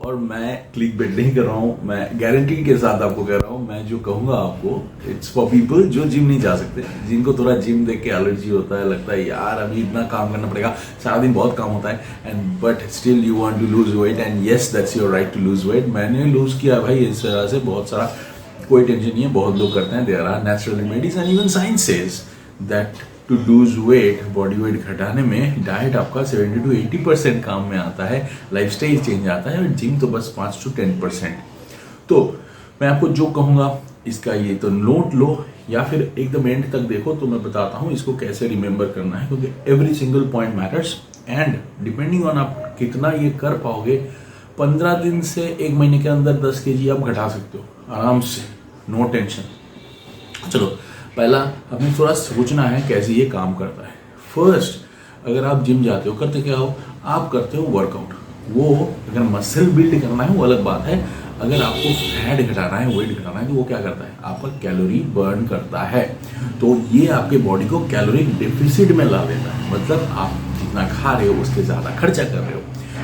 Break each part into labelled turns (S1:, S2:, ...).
S1: और मैं click bait नहीं कर रहा हूँ, मैं गारंटी के साथ आपको कह रहा हूँ। मैं जो कहूंगा आपको, इट्स फॉर पीपल जो जिम नहीं जा सकते, जिनको थोड़ा जिम देख के एलर्जी होता है, लगता है यार अभी इतना काम करना पड़ेगा, सारा दिन बहुत काम होता है, and but still you want to lose weight, and yes that's your right to lose weight. मैंने लूज किया भाई इस तरह से, बहुत सारा, कोई टेंशन नहीं है, बहुत लोग करते हैं। There are natural remedies and even science says that to lose weight, body weight घटाने में डाइट आपका 70 to 80% काम में आता है, लाइफस्टाइल चेंज आता है, और जिम तो बस 5 to 10%। तो मैं आपको जो कहूँगा इसका ये तो नोट लो, या फिर एकदम एंड तक देखो, तो मैं बताता हूँ इसको कैसे रिमेंबर करना है, क्योंकि every single point matters, and depending on आप कितना ये कर पाओगे, 15 दिन से 1 महीने के अंदर 10 kg आप घटा सकते हो आराम से, नो टेंशन। चलो, पहला हमें थोड़ा सोचना है कैसे ये काम करता है। फर्स्ट, अगर आप जिम जाते हो, करते क्या हो, आप करते हो वर्कआउट। वो अगर मसल बिल्ड करना है वो अलग बात है, अगर आपको फैट घटाना है, वेट घटाना है, तो वो क्या करता है, आपका कैलोरी बर्न करता है। तो ये आपके बॉडी को कैलोरी डिफिसिट में ला देता है, मतलब आप जितना खा रहे हो उसके ज़्यादा खर्चा कर रहे हो।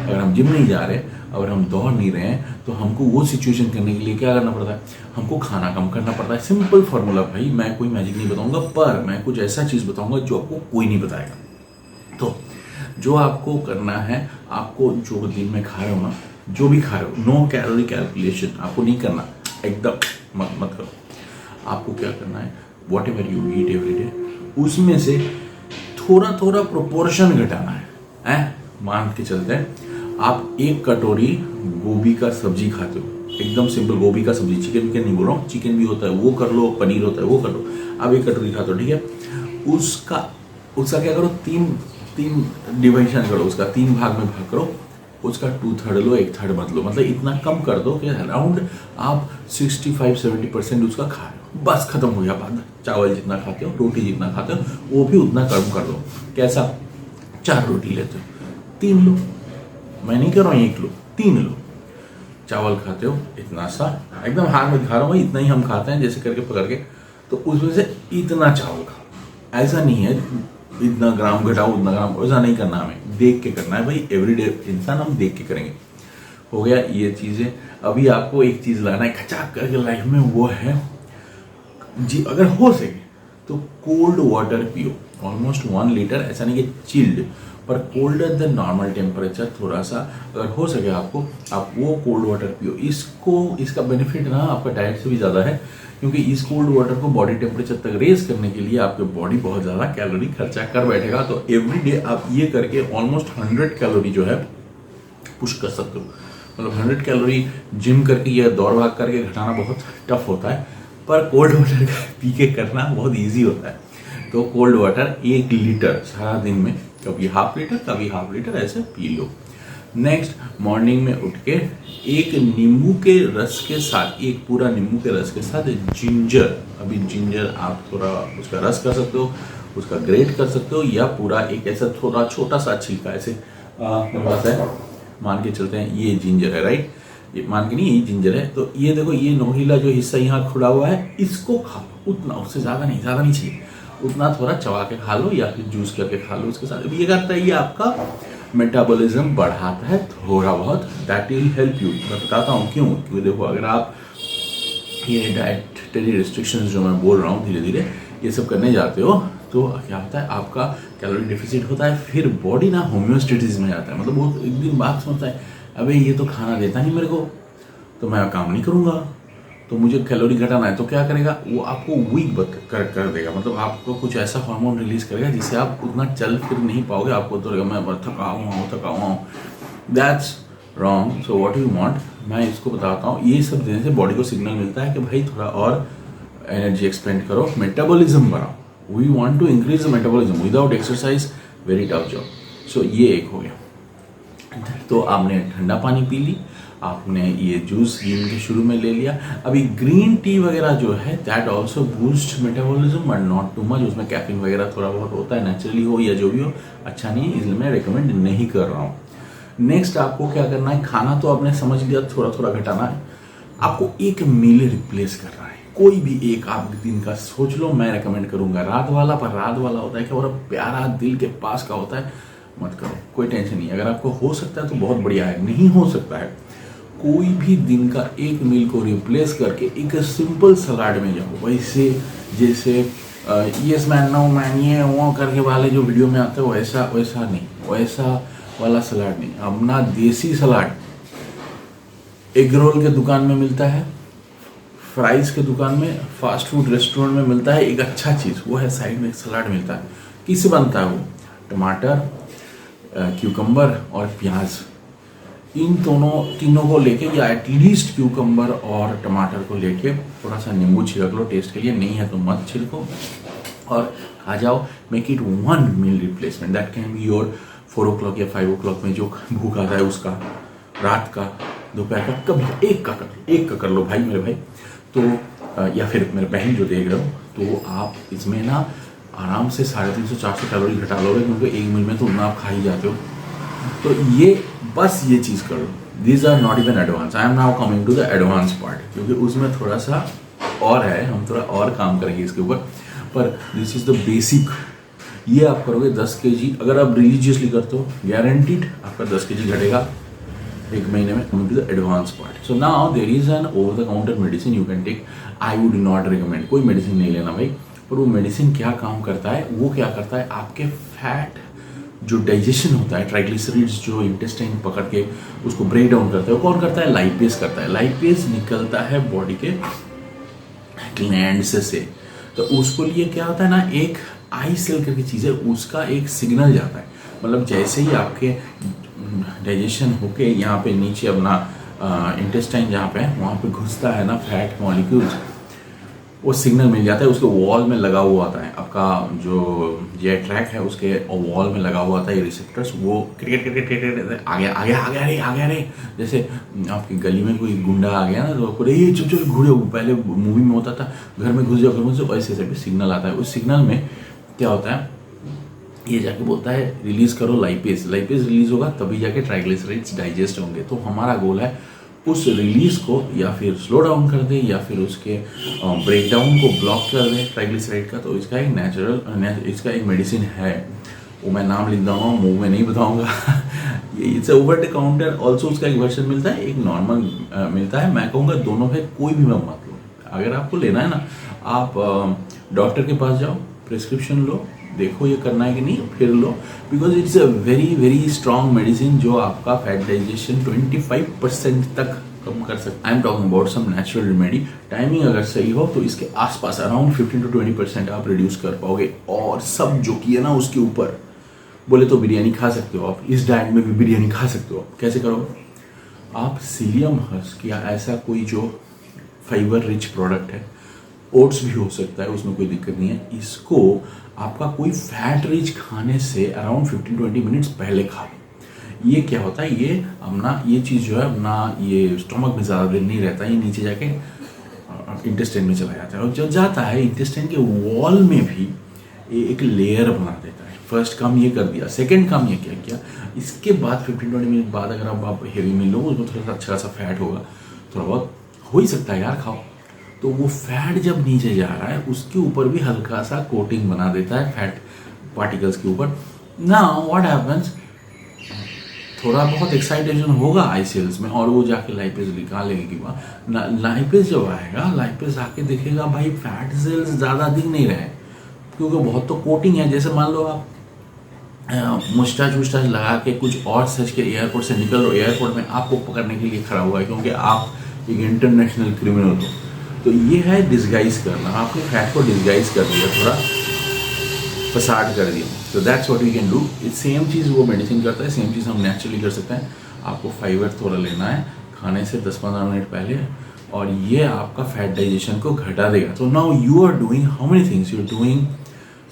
S1: अगर हम जिम नहीं जा रहे, अगर हम दौड़ नहीं रहे हैं, तो हमको वो सिचुएशन करने के लिए क्या करना पड़ता है, हमको खाना कम करना पड़ता है। सिंपल फॉर्मूला भाई, मैं कोई मैजिक नहीं बताऊंगा, पर मैं कुछ ऐसा चीज़ बताऊंगा जो आपको कोई नहीं बताएगा। तो जो आपको करना है, आपको जो दिन में खा रहे हो ना, जो भी खा रहे हो, नो कैलोरी कैलकुलेशन आपको नहीं करना, एकदम मत करो। आपको क्या करना है, what ever you eat every day, उसमें से थोड़ा थोड़ा प्रोपोर्शन घटाना है। मान के चलते हैं आप 1 कटोरी गोभी का सब्जी खाते हो, एकदम सिंपल गोभी का सब्जी, चिकन नहीं बोल रहा हूँ, चिकन भी होता है वो कर लो, पनीर होता है वो कर लो, आप 1 कटोरी खाते हो, ठीक है। उसका क्या करो, तीन डिवाइजन करो, उसका 3 भाग में भाग करो, उसका 2/3 लो, 1/3 मत लो, मतलब इतना कम कर दो कि अराउंड आप 65-70% उसका खा रहे हो, बस खत्म हो गया बात। चावल जितना खाते हो, रोटी जितना खाते हो, वो भी उतना कम कर दो। कैसा, 4 रोटी लेते हो, 3 लो, मैं नहीं कर रहा हूँ 1 लो, 3 लो। चावल खाते हो इतना सा, एकदम हाथ में दिखा रहा हूँ, इतना ही हम खाते हैं, जैसे करके पकड़ के, तो उसमें से इतना चावल खाओ। ऐसा नहीं है इतना ग्राम घटाओ उतना ग्राम, ऐसा नहीं करना, हमें देख के करना है भाई, एवरीडे इंसान हम देख के करेंगे। हो गया ये चीज़ें। अभी आपको एक चीज़ लाना है खचाक करके लाइफ में, वो है जी, अगर हो सके तो कोल्ड वाटर पियो, ऑलमोस्ट 1 लीटर, ऐसा नहीं कि चिल्ड, पर कोल्डर देन नॉर्मल टेम्परेचर, थोड़ा सा अगर हो सके आपको, आप वो कोल्ड वाटर पियो। इसका बेनिफिट ना आपका डाइट से भी ज़्यादा है, क्योंकि इस कोल्ड वाटर को बॉडी टेम्परेचर तक रेज करने के लिए आपके बॉडी बहुत ज़्यादा कैलोरी खर्चा कर बैठेगा। तो एवरी डे आप ये करके ऑलमोस्ट 100 कैलोरी जो है पुश कर सकते हो। मतलब 100 कैलोरी जिम करके या दौड़ भाग करके घटाना बहुत टफ होता है, पर कोल्ड वाटर पी के करना बहुत ईजी होता है। तो कोल्ड वाटर 1 लीटर सारा दिन में, कभी ½ लीटर कभी ½ लीटर ऐसे पी लो। नेक्स्ट, मॉर्निंग में उठ के एक नींबू के रस के साथ, एक पूरा नींबू के रस के साथ जिंजर, अभी जिंजर आप थोड़ा उसका रस कर सकते हो, उसका ग्रेट कर सकते हो, या पूरा एक ऐसा थोड़ा छोटा सा छिलका ऐसे मेरे पास है, मान के चलते हैं ये जिंजर है, राइट, ये मान के नहीं, ये जिंजर है। तो ये देखो, ये नोकीला जो हिस्सा यहाँ खुला हुआ है, इसको खा लो, उतना, उससे ज़्यादा नहीं चाहिए, उतना थोड़ा चबा के खा लो, या फिर जूस करके खा लो उसके साथ। ये करता है, ये आपका मेटाबॉलिज्म बढ़ाता है थोड़ा बहुत, दैट विल हेल्प यू। मैं बताता हूँ क्यों, क्योंकि देखो, अगर आप ये डाइटरी रिस्ट्रिक्शंस जो मैं बोल रहा हूँ धीरे धीरे ये सब करने जाते हो, तो क्या होता है, आपका कैलोरी डिफिसिट होता है, फिर बॉडी ना होम्योस्टेसिस में जाता है। मतलब वो एक दिन बात सोचता है, अबे ये तो खाना देता नहीं मेरे को, तो मैं काम नहीं करूँगा, तो मुझे कैलोरी घटाना है, तो क्या करेगा वो, आपको वीक कर देगा। मतलब आपको कुछ ऐसा हार्मोन रिलीज करेगा जिससे आप उतना चल फिर नहीं पाओगे, आपको तो मैं थका हुआ हूँ। That's wrong. So what you want, मैं इसको बताता हूँ, ये सब देने से बॉडी को सिग्नल मिलता है कि भाई थोड़ा और एनर्जी एक्सपेंड करो, मेटाबॉलिज्म बढ़ाओ। We want to increase the metabolism without exercise, very tough job. So ये एक हो गया। तो आपने ठंडा पानी पी ली, आपने ये जूस जिम के शुरू में ले लिया। अभी ग्रीन टी वगैरह जो है, that also boost metabolism but not too much, उसमें कैफीन वगैरह थोड़ा बहुत होता है, नेचुरली हो या जो भी हो, अच्छा नहीं है, इसलिए मैं रिकमेंड नहीं कर रहा हूँ। नेक्स्ट, आपको क्या करना है, खाना तो आपने समझ लिया, थोड़ा थोड़ा घटाना है, आपको एक मील रिप्लेस करना है, कोई भी एक आप दिन का सोच लो। मैं रेकमेंड करूंगा रात वाला, पर रात वाला होता है कि और प्यारा दिल के पास का होता है, मत करो, कोई टेंशन नहीं। अगर आपको हो सकता है तो बहुत बढ़िया है, नहीं हो सकता है कोई भी दिन का एक मील को रिप्लेस करके एक सिंपल सलाड में जाओ। वैसे जैसे यस मैन नो मैन ये वो करके वाले जो वीडियो में आते हैं वैसा वैसा नहीं, वैसा वाला सलाड नहीं। अपना देसी सलाड एग रोल के दुकान में मिलता है, फ्राइज के दुकान में, फास्ट फूड रेस्टोरेंट में मिलता है। एक अच्छा चीज़ वो है साइड में एक सलाड मिलता है। किससे बनता है वो? टमाटर, क्यूकम्बर और प्याज, इन तीनों को लेके, या एटलीस्ट क्यूकम्बर और टमाटर को लेके थोड़ा सा नींबू छिड़क लो टेस्ट के लिए, नहीं है तो मत छिड़को और खा जाओ। Make it one meal replacement. That can be your 4 o'clock या 5 o'clock में जो भूख आता है उसका, रात का, दोपहर का, कभी एक का कर लो भाई, मेरे भाई। तो या फिर मेरे बहन जो देख रहे हो, तो आप इसमें ना आराम से 350-400 कैलोरी घटा लोगे, क्योंकि एक मील में तो उतना आप खा ही जाते हो। तो ये बस ये चीज़ करो। These are not even advance. I am now coming to the advance part, क्योंकि उसमें थोड़ा सा और है, हम थोड़ा और काम करेंगे इसके ऊपर। पर दिस इज द बेसिक। ये आप करोगे 10 kg, अगर आप रिलीजियसली करते हो, गारंटीड आपका 10 kg घटेगा एक महीने में। Coming to the advance part, so now there is an over the counter medicine you can take. I would not recommend, कोई मेडिसिन नहीं लेना भाई। पर वो मेडिसिन क्या काम करता है, वो क्या करता है, आपके फैट जो डाइजेशन होता है, ट्राइग्लिसराइड्स जो इंटेस्टाइन पकड़ के उसको ब्रेक डाउन करता है, वो कौन करता है? लाइपेज करता है। लाइपेज निकलता है बॉडी के ग्लैंड्स से। तो उसको लिए क्या होता है ना, एक आई सेल करके चीज़ है, उसका एक सिग्नल जाता है। मतलब जैसे ही आपके डाइजेशन होके यहाँ पे नीचे अपना इंटेस्टाइन जहाँ पे है वहाँ पे घुसता है ना फैट मॉलिक्यूल्स, वो सिग्नल मिल जाता है। उसके वॉल में लगा हुआ आता है, आपका जो जे ट्रैक है उसके वॉल में लगा हुआ आता है ये रिसेप्टर्स। वो क्रिकेट आगे रे, जैसे आपकी गली में कोई गुंडा आ गया ना तो आपको ये चुप घूरे। पहले मूवी में होता था घर में घुस जाओ, ऐसे भी सिग्नल आता है। उस सिग्नल में क्या होता है, ये जाके बोलता है रिलीज करो लाइपेज। लाइपेज रिलीज होगा तभी जाके ट्राइग्लिसराइड्स डाइजेस्ट होंगे। तो हमारा गोल है उस रिलीज को या फिर स्लो डाउन कर दे या फिर उसके ब्रेक डाउन को ब्लॉक कर दे ट्राइग्लिसराइड का। तो इसका एक इसका एक मेडिसिन है, वो मैं नाम लिख दूंगा, मुंह में नहीं बताऊंगा। ये it's over the counter also. उसका एक वर्जन मिलता है, एक नॉर्मल मिलता है। मैं कहूँगा दोनों में कोई भी मत लो। अगर आपको लेना है ना, आप डॉक्टर के पास जाओ, प्रिस्क्रिप्शन लो, देखो ये करना है कि नहीं, फिर लो। Because it's a very very strong medicine जो आपका फैट डाइजेशन 25% तक कम कर सकता है। I am talking about some natural remedy. Timing अगर सही हो तो इसके आसपास अराउंड 15 to 20% आप रिड्यूस कर पाओगे। और सब जो किया ना उसके ऊपर बोले तो बिरयानी खा सकते हो आप, इस डाइट में भी बिरयानी खा सकते हो। कैसे करोगे आप? सीलियम हस्क या ऐसा कोई जो फाइबर रिच प्रोडक्ट है, ओट्स भी हो सकता है, उसमें कोई दिक्कत नहीं है। इसको आपका कोई फैट रिच खाने से अराउंड 15-20 मिनट्स पहले खा लो। ये क्या होता है, ये अपना ये चीज़ जो है अपना ये स्टमक में ज़्यादा देर नहीं रहता, ये नीचे जाके इंटेस्टाइन में चला जाता है। और जब जाता है इंटेस्टाइन के वॉल में भी एक लेयर बना देता है। फर्स्ट काम ये कर दिया। सेकेंड काम ये क्या किया, इसके बाद 15-20 मिनट बाद अगर आप हेवी मील लो, उसमें थोड़ा सा अच्छा सा फैट होगा, थोड़ा बहुत हो ही सकता है यार, खाओ। तो वो फैट जब नीचे जा रहा है उसके ऊपर भी हल्का सा कोटिंग बना देता है फैट पार्टिकल्स के ऊपर। नाउ व्हाट हैपेंस, थोड़ा बहुत एक्साइटेशन होगा आई सेल्स में और वो जाके लाइपेज निकालेगा। लाइपेज जब आएगा, लाइपेज आके देखेगा भाई फैट सेल्स ज़्यादा दिख नहीं रहे, क्योंकि बहुत तो कोटिंग है। जैसे मान लो आप मुस्टाच वुस्टाच लगा के कुछ और सच के एयरपोर्ट से निकल रहे हो, एयरपोर्ट में आपको पकड़ने के लिए खड़ा हुआ है क्योंकि आप एक इंटरनेशनल क्रिमिनल हो। तो ये है डिस्गाइज करना, आपने फैट को डिस्गाइज कर दिया, थोड़ा फसाड कर दिया। तो that's what we can do. Same चीज़ वो मेडिसिन करता है, सेम चीज़ हम नेचुरली कर सकते हैं। आपको फाइबर थोड़ा लेना है खाने से 10-15 मिनट पहले, और ये आपका फैट डाइजेशन को घटा देगा। तो now you are doing how many things, you are doing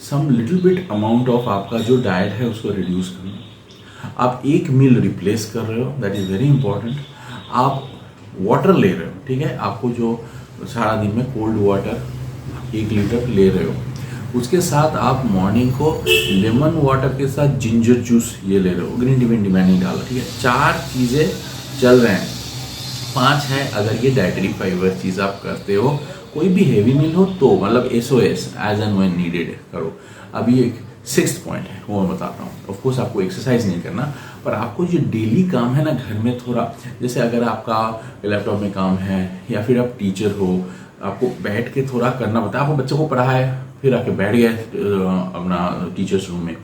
S1: some little bit amount of आपका जो डाइट है उसको रिड्यूस करना। आप एक मील रिप्लेस कर रहे हो, दैट इज़ वेरी इंपॉर्टेंट। आप वाटर ले रहे हो, ठीक है, आपको जो सारा दिन में कोल्ड वाटर 1 लीटर ले रहे हो, उसके साथ आप मॉर्निंग को लेमन वाटर के साथ जिंजर जूस ये ले रहे हो, ग्रीन टी में नहीं डाला, ठीक है। 4 चीज़ें चल रहे हैं, 5 है अगर ये डाइटरी फाइबर चीज़ आप करते हो। कोई भी हैवी मील हो तो मतलब SOS as and when needed करो। अभी एक 6th पॉइंट है वो मैं बताता हूँ। ऑफकोर्स आपको एक्सरसाइज नहीं करना, पर आपको जो डेली काम है ना घर में, थोड़ा जैसे अगर आपका लैपटॉप में काम है या फिर आप टीचर हो, आपको बैठ के थोड़ा करना पड़ता है। आपको बच्चों को पढ़ाया फिर आके बैठ गए अपना टीचर्स रूम में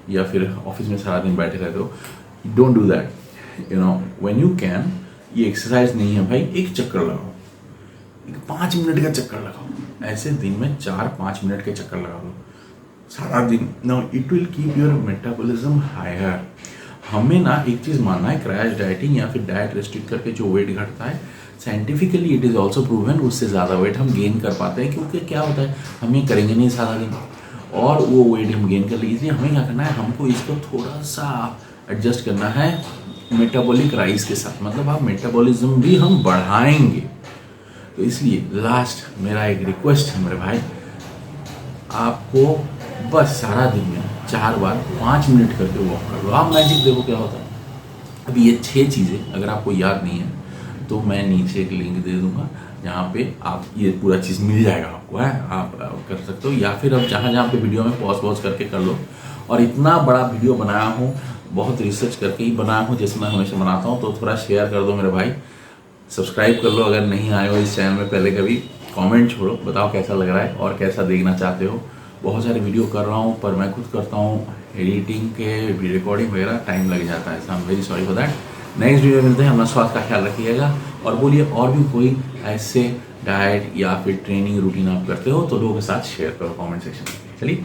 S1: या फिर ऑफिस में सारा दिन बैठे रहते हो, don't do that. When you can, ये एक्सरसाइज नहीं है भाई, एक चक्कर लगाओ, 5 मिनट का चक्कर लगाओ, ऐसे दिन में 4-5 मिनट के चक्कर लगा लो सारा दिन। Now it will keep your metabolism higher. हमें ना एक चीज़ मानना है, क्रैश डाइटिंग या फिर डाइट रेस्ट्रिक्ट करके जो वेट घटता है, scientifically it is also proven, उससे ज़्यादा वेट हम गेन कर पाते हैं। क्योंकि क्या होता है, हम ये करेंगे नहीं सारा दिन और वो वेट हम गेन कर लीजिए। हमें क्या करना है, हमको इसको थोड़ा सा एडजस्ट करना है मेटाबॉलिक राइज के साथ, मतलब आप मेटाबॉलिज्म भी हम बढ़ाएंगे। तो इसलिए लास्ट मेरा एक रिक्वेस्ट है मेरे भाई, आपको बस सारा दिन में 4 बार 5 मिनट करके वॉक कर लो। आप मैजिक देखो क्या होता है। अभी ये 6 चीज़ें अगर आपको याद नहीं है तो मैं नीचे एक लिंक दे दूंगा जहाँ पे आप ये पूरा चीज़ मिल जाएगा आपको, है आप कर सकते हो। या फिर अब जहाँ पे वीडियो में पॉज करके कर लो। और इतना बड़ा वीडियो बनाया हूँ, बहुत रिसर्च करके ही बनाया हूँ, जैसे मैं हमेशा बनाता हूँ। तो थोड़ा शेयर कर दो मेरे भाई, सब्सक्राइब कर लो अगर नहीं आए हो इस चैनल में पहले कभी, कमेंट छोड़ो, बताओ कैसा लग रहा है और कैसा देखना चाहते हो। बहुत सारे वीडियो कर रहा हूँ पर मैं खुद करता हूँ, एडिटिंग के रिकॉर्डिंग वगैरह टाइम लग जाता है, I am very sorry for that. Next video मिलते हैं, अपना स्वास्थ्य का ख्याल रखिएगा और बोलिए और भी कोई ऐसे डाइट या फिर ट्रेनिंग रूटीन आप करते हो तो लोगों के साथ शेयर करो कमेंट सेक्शन में। चलिए।